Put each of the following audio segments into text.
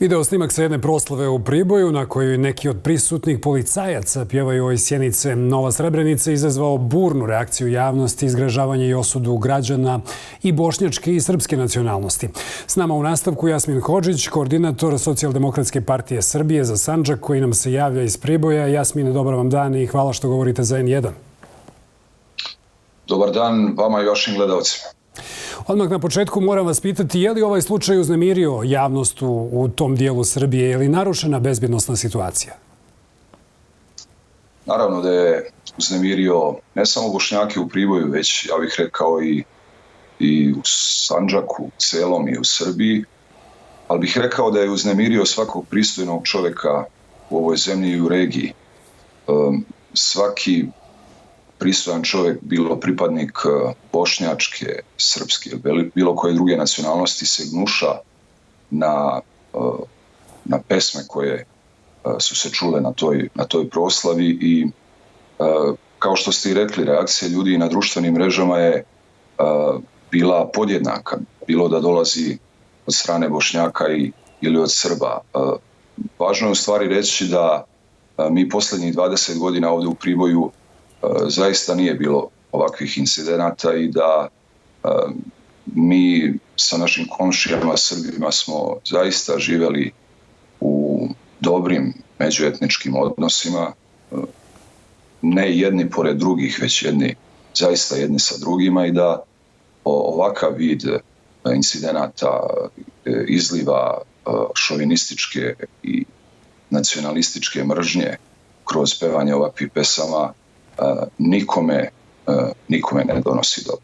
Video snimak sa jedne proslave u Priboju na kojoj neki od prisutnih policajaca pjevaju Oj sjenice Nova Srebrenica izazvao burnu reakciju javnosti, izgražavanje i osudu građana i bošnjačke i srpske nacionalnosti. S nama u nastavku Jasmin Hodžić, koordinator Socijaldemokratske partije Srbije za Sandžak, koji nam se javlja iz Priboja. Jasmine, dobar vam dan i hvala što govorite za N1. Dobar dan vama i vašim gledalcima. Odmah na početku moram vas pitati, je li ovaj slučaj uznemirio javnost u tom dijelu Srbije? Je li narušena bezbjednosna situacija? Naravno da je uznemirio ne samo Bošnjake u Priboju, već, ja bih rekao, i u Sandžaku, celom i u Srbiji. Ali bih rekao da je uznemirio svakog pristojnog čovjeka u ovoj zemlji i u regiji. Svaki pristojan čovjek, bilo pripadnik bošnjačke, srpske ili bilo koje druge nacionalnosti, se gnuša na pesme koje su se čule na toj proslavi i kao što ste i rekli, reakcija ljudi na društvenim mrežama je bila podjednaka, bilo da dolazi od strane Bošnjaka ili od Srba. Važno je u stvari reći da mi posljednjih 20 godina ovdje u Priboju zaista nije bilo ovakvih incidenata i da mi sa našim komšijama Srbima smo zaista živjeli u dobrim međuetničkim odnosima, ne jedni pored drugih, već zaista jedni sa drugima, i da ovakav vid incidenata izliva šovinističke i nacionalističke mržnje kroz pevanje ovakvih pesama nikome ne donosi dobro.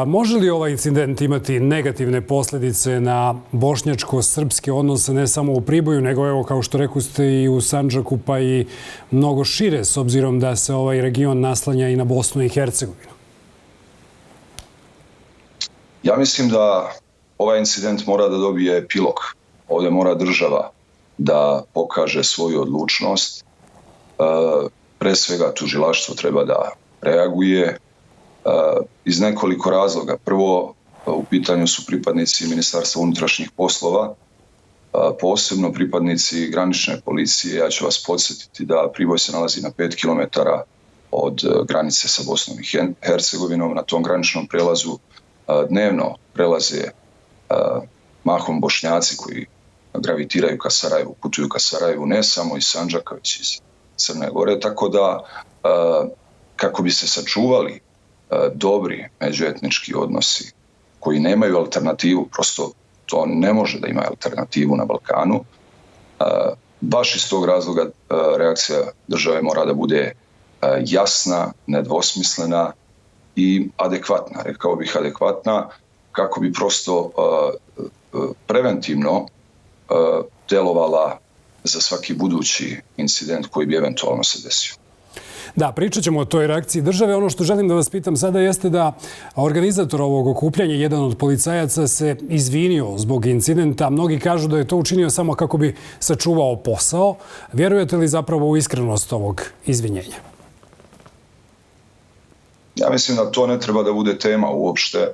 Može li ovaj incident imati negativne posljedice na bošnjačko-srpske odnose ne samo u Priboju, nego evo, kao što rekli i u Sandžaku, pa i mnogo šire, s obzirom da se ovaj region naslanja i na Bosnu i Hercegovinu? Ja mislim da ovaj incident mora da dobije epilog. Ovdje mora država da pokaže svoju odlučnost. Pre svega tužilaštvo treba da reaguje iz nekoliko razloga. Prvo, u pitanju su pripadnici Ministarstva unutrašnjih poslova, posebno pripadnici granične policije. Ja ću vas podsjetiti da Priboj se nalazi na 5 km od granice sa Bosnom i Hercegovinom. Na tom graničnom prelazu dnevno prelaze mahom Bošnjaci koji gravitiraju ka Sarajevu, putuju ka Sarajevu, ne samo iz Sandžaka, već iz Crne Gore, tako da kako bi se sačuvali dobri međuetnički odnosi koji nemaju alternativu, prosto to ne može da ima alternativu na Balkanu, baš iz tog razloga reakcija države mora da bude jasna, nedvosmislena i adekvatna, rekao bih adekvatna, kako bi prosto preventivno delovala za svaki budući incident koji bi eventualno se desio. Da, pričat ćemo o toj reakciji države. Ono što želim da vas pitam sada jeste da organizator ovog okupljanja, jedan od policajaca, se izvinio zbog incidenta. Mnogi kažu da je to učinio samo kako bi sačuvao posao. Vjerujete li zapravo u iskrenost ovog izvinjenja? Ja mislim da to ne treba da bude tema uopšte.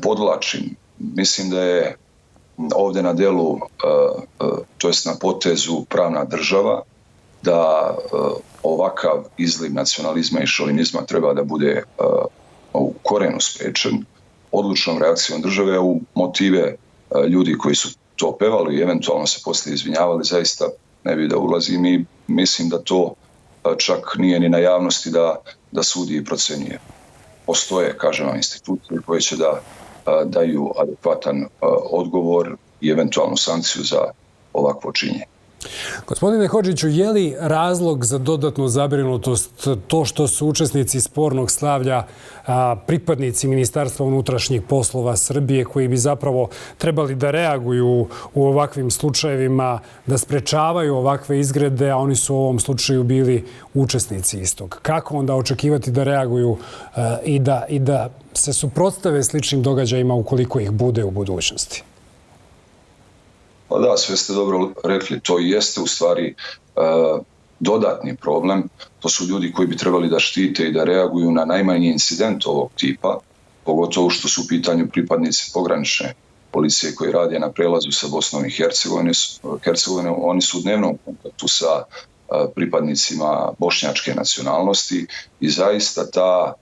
Podvlačim. Mislim da je ovdje na delu, to jest na potezu, pravna država, da ovakav izliv nacionalizma i šovinizma treba da bude u korenu sprečen odlučnom reakcijom države. U motive ljudi koji su to pevali i eventualno se poslije izvinjavali zaista ne bi da ulazim i mislim da to čak nije ni na javnosti da sudi i procenjuje. Postoje, kažem vam, institucije koje će da daju adekvatan odgovor i eventualnu sankciju za ovakvo činjenje. Gospodine Hodžiću, je li razlog za dodatnu zabrinutost to što su učesnici spornog slavlja pripadnici Ministarstva unutrašnjih poslova Srbije, koji bi zapravo trebali da reaguju u ovakvim slučajevima, da sprečavaju ovakve izgrede, a oni su u ovom slučaju bili učesnici istog? Kako onda očekivati da reaguju i da se suprotstave sličnim događajima ukoliko ih bude u budućnosti? Pa da, sve ste dobro rekli, to i jeste u stvari dodatni problem. To su ljudi koji bi trebali da štite i da reaguju na najmanji incident ovog tipa, pogotovo što su u pitanju pripadnici pogranične policije koji rade na prelazu sa Bosnom i Hercegovinom, oni su u dnevnom kontaktu sa pripadnicima bošnjačke nacionalnosti i zaista ta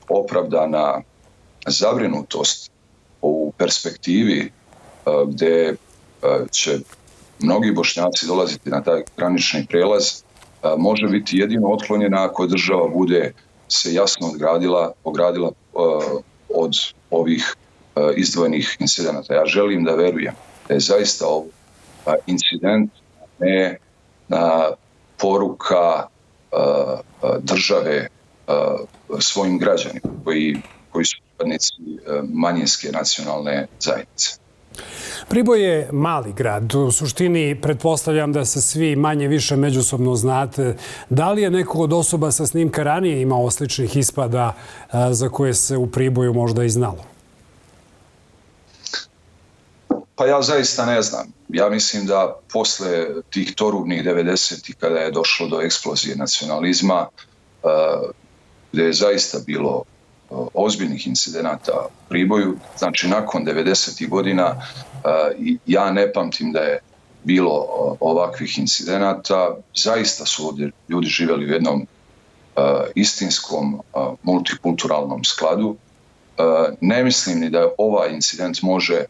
opravdana zabrinutost u perspektivi gdje će mnogi Bošnjaci dolaziti na taj granični prelaz može biti jedino otklonjena ako država bude se jasno ogradila od ovih izdvojenih incidenata. Ja želim da verujem da je zaista ovo incident, ne poruka države svojim građanima koji su pripadnici manjinske nacionalne zajednice. Priboj je mali grad. U suštini, pretpostavljam da se svi manje više međusobno znate. Da li je neko od osoba sa snimka ranije imao sličnih ispada za koje se u Priboju možda i znalo? Pa ja zaista ne znam. Ja mislim da posle tih torubnih 90-ih kada je došlo do eksplozije nacionalizma, gdje je zaista bilo ozbiljnih incidenata u Priboju, znači nakon 90-ih godina ja ne pamtim da je bilo ovakvih incidenata. Zaista su ovdje ljudi živjeli u jednom istinskom multikulturalnom skladu. Ne mislim ni da ovaj incident može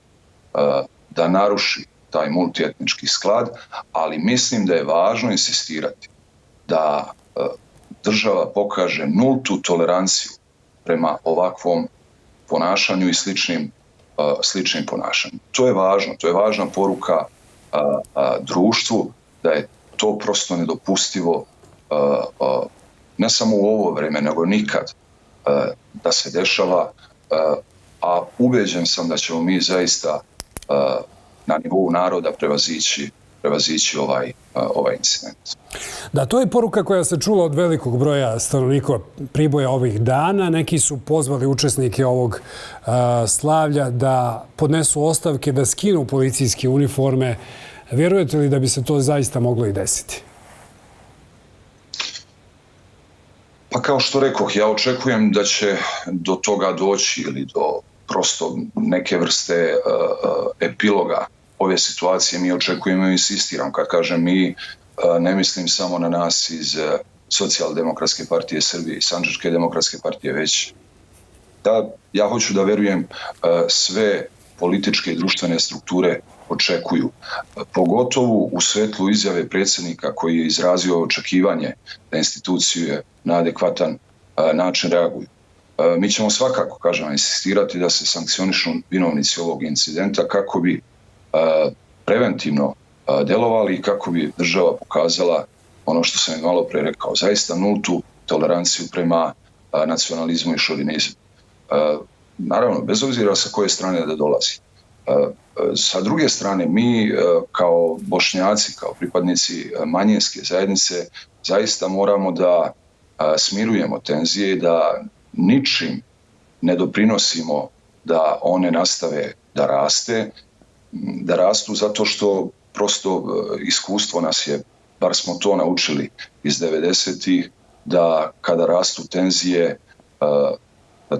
da naruši taj multietnički sklad, ali mislim da je važno insistirati da država pokaže nultu toleranciju prema ovakvom ponašanju i sličnim ponašanjem. To je važno, to je važna poruka društvu da je to prosto nedopustivo ne samo u ovo vrijeme, nego nikad da se dešava, a ubeđen sam da ćemo mi zaista na nivou naroda prevazići ovaj incident. Da, to je poruka koja se čula od velikog broja stanovnika Priboja ovih dana. Neki su pozvali učesnike ovog slavlja da podnesu ostavke, da skinu policijske uniforme. Vjerujete li da bi se to zaista moglo i desiti? Pa kao što rekoh, ja očekujem da će do toga doći ili do prosto neke vrste epiloga ove situacije. Mi očekujemo i insistiram. Kad kažem mi, ne mislim samo na nas iz Socijaldemokratske partije Srbije i Sandžačke demokratske partije, već da ja hoću da verujem sve političke i društvene strukture očekuju. Pogotovo u svetlu izjave predsjednika koji je izrazio očekivanje da institucije na adekvatan način reaguju. Mi ćemo svakako, kažem, insistirati da se sankcionišu vinovnici ovog incidenta kako bi preventivno delovali i kako bi država pokazala ono što sam malo pre rekao, zaista nultu toleranciju prema nacionalizmu i šovinizmu. Naravno, bez obzira sa koje strane da dolazi. Sa druge strane, mi kao Bošnjaci, kao pripadnici manjinske zajednice, zaista moramo da smirujemo tenzije i da ničim ne doprinosimo da one nastave da rastu zato što prosto iskustvo nas je, bar smo to naučili iz 90-ih, da kada rastu tenzije,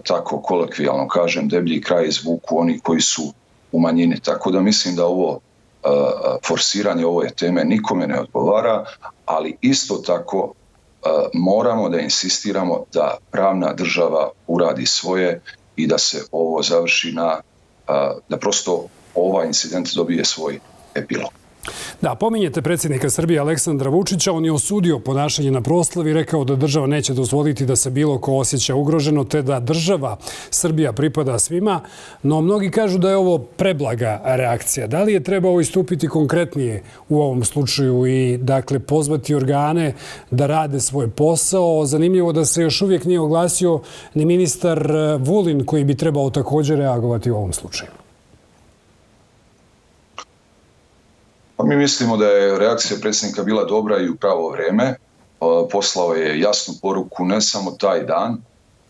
tako kolokvijalno kažem, deblji kraj izvuku oni koji su u manjini. Tako da mislim da ovo forsiranje ove teme nikome ne odgovara, ali isto tako moramo da insistiramo da pravna država uradi svoje i da se ovo završi da prosto ovaj incident dobije svoj epilog. Da, pominjete predsjednika Srbije Aleksandra Vučića. On je osudio ponašanje na proslavi i rekao da država neće dozvoliti da se bilo ko osjeća ugroženo, te da država Srbija pripada svima. No, mnogi kažu da je ovo preblaga reakcija. Da li je trebao istupiti konkretnije u ovom slučaju i, dakle, pozvati organe da rade svoj posao? Zanimljivo da se još uvijek nije oglasio ni ministar Vulin, koji bi trebao također reagovati u ovom slučaju. Pa mi mislimo da je reakcija predsjednika bila dobra i u pravo vrijeme. Poslao je jasnu poruku ne samo taj dan,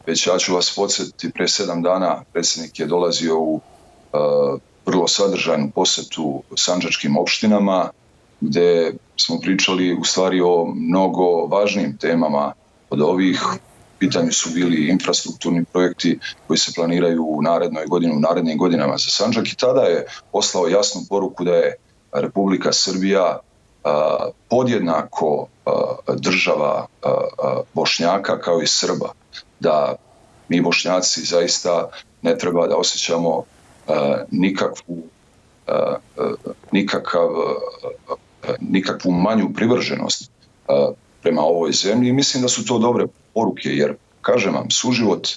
već ja ću vas podsjetiti, pre 7 dana predsjednik je dolazio u vrlo sadržajnu posjetu sandžačkim opštinama, gdje smo pričali u stvari o mnogo važnijim temama od ovih. pitanju su bili infrastrukturni projekti koji se planiraju u narednim godinama za Sandžak i tada je poslao jasnu poruku da je Republika Srbija podjednako država Bošnjaka kao i Srba, da mi Bošnjaci zaista ne treba da osjećamo nikakvu manju privrženost prema ovoj zemlji i mislim da su to dobre poruke jer, kažem vam, suživot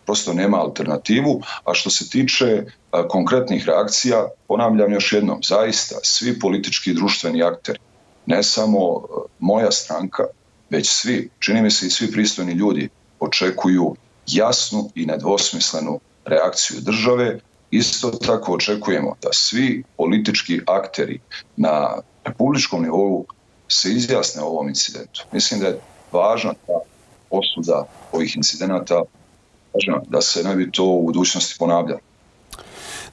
prosto nema alternativu, a što se tiče konkretnih reakcija, ponavljam još jednom, zaista svi politički i društveni akteri, ne samo moja stranka, već svi, čini mi se i svi pristojni ljudi, očekuju jasnu i nedvosmislenu reakciju države. Isto tako očekujemo da svi politički akteri na republičkom nivou se izjasne o ovom incidentu. Mislim da je važna ta osuda ovih incidenata, da se ne bi to u budućnosti ponavljalo.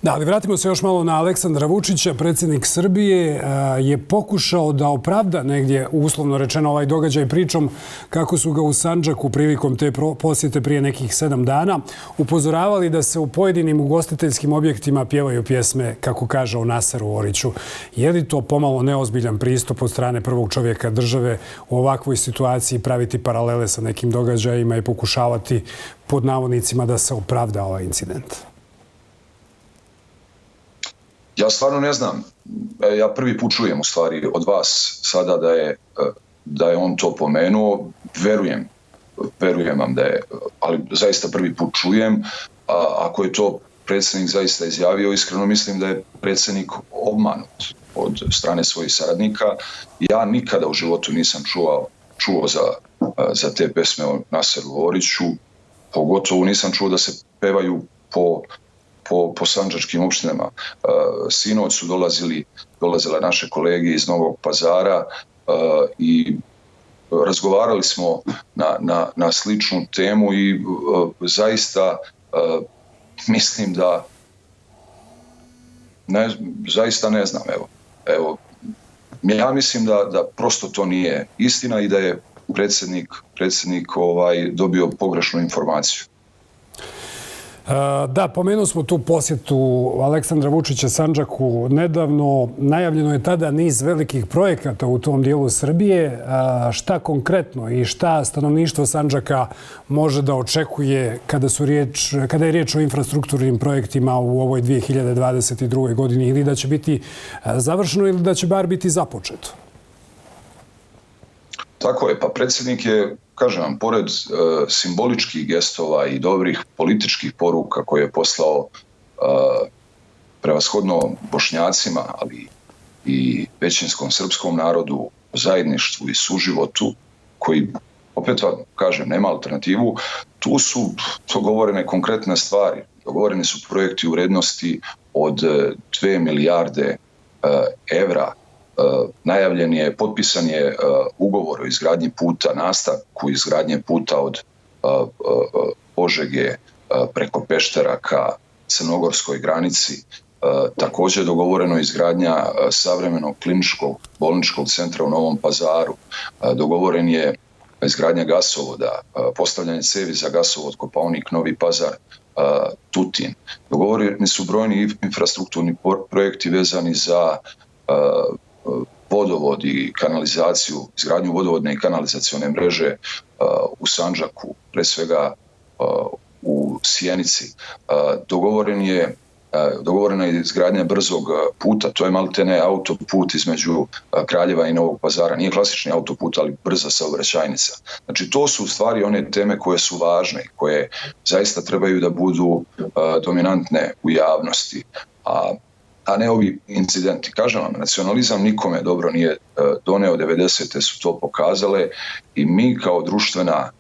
Da, ali vratimo se još malo na Aleksandra Vučića. Predsjednik Srbije je pokušao da opravda negdje, uslovno rečeno, ovaj događaj pričom kako su ga u Sandžaku prilikom te posjete prije nekih 7 dana upozoravali da se u pojedinim ugostiteljskim objektima pjevaju pjesme, kako kaže o Naseru Oriću. Je li to pomalo neozbiljan pristup od strane prvog čovjeka države u ovakvoj situaciji praviti paralele sa nekim događajima i pokušavati pod navodnicima da se opravda ovaj incident? Ja stvarno ne znam. Ja prvi put čujem u stvari od vas sada da je on to pomenuo. Verujem vam da je, ali zaista prvi put čujem. Ako je to predsjednik zaista izjavio, iskreno mislim da je predsjednik obmanut od strane svojih saradnika. Ja nikada u životu nisam čuo za te pesme o Naseru Oriću. Pogotovo nisam čuo da se pevaju po sandžačkim opštinama. Sinoć su dolazile naše kolege iz Novog Pazara i razgovarali smo na sličnu temu i zaista mislim da zaista ne znam. Evo, ja mislim da prosto to nije istina i da je predsjednik dobio pogrešnu informaciju. Da, pomenuo smo tu posjetu Aleksandra Vučića Sandžaku nedavno. Najavljeno je tada niz velikih projekata u tom dijelu Srbije. Šta konkretno i šta stanovništvo Sandžaka može da očekuje kada je riječ o infrastrukturnim projektima u ovoj 2022. godini, ili da će biti završeno ili da će bar biti započeto? Tako je, pa predsjednik je, kažem vam, pored simboličkih gestova i dobrih političkih poruka koje je poslao prevashodno Bošnjacima, ali i većinskom srpskom narodu, zajedništvu i suživotu, koji, opet vam kažem, nema alternativu, tu su dogovorene konkretne stvari. Dogovoreni su projekti u vrednosti od 2 milijarde evra. Potpisan je ugovor o izgradnji puta, nastavku izgradnje puta od Požege preko Peštera ka crnogorskoj granici. Također je dogovoreno izgradnja savremenog kliničkog bolničkog centra u Novom Pazaru. Dogovoren je izgradnja gasovoda, postavljanje cevi za gasovod Kopaonik, Novi Pazar, Tutin. Dogovoreni su brojni infrastrukturni projekti vezani za vodovod i kanalizaciju, izgradnju vodovodne i kanalizacione mreže u Sandžaku, pre svega u Sjenici. Dogovorena je izgradnja brzog puta, to je maltene autoput između Kraljeva i Novog Pazara. Nije klasični autoput, ali brza saobraćajnica. Znači, to su u stvari one teme koje su važne i koje zaista trebaju da budu dominantne u javnosti. A ne ovi incidenti. Kažem vam, nacionalizam nikome dobro nije doneo, 90. su to pokazale i mi kao društvena,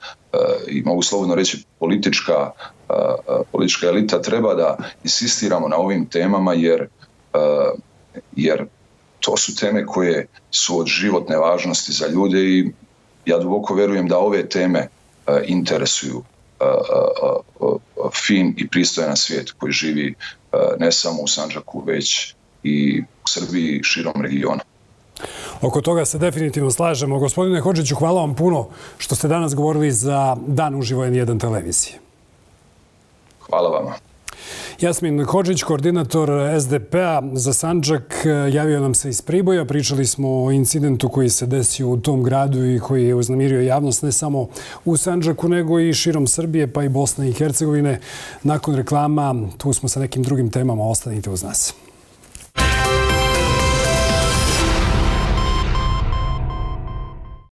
i mogu slobodno reći politička elita, treba da insistiramo na ovim temama jer to su teme koje su od životne važnosti za ljude i ja duboko verujem da ove teme interesuju fin i pristojan svijet koji živi ne samo u Sandžaku, već i u Srbiji i širom regiona. Oko toga se definitivno slažemo. Gospodine Hodžiću, hvala vam puno što ste danas govorili za Dan uživo N1 televizije. Hvala vama. Jasmin Hodžić, koordinator SDP-a za Sandžak, javio nam se iz Priboja. Pričali smo o incidentu koji se desio u tom gradu i koji je uznemirio javnost ne samo u Sandžaku, nego i širom Srbije, pa i Bosne i Hercegovine. Nakon reklama, tu smo sa nekim drugim temama. Ostanite uz nas.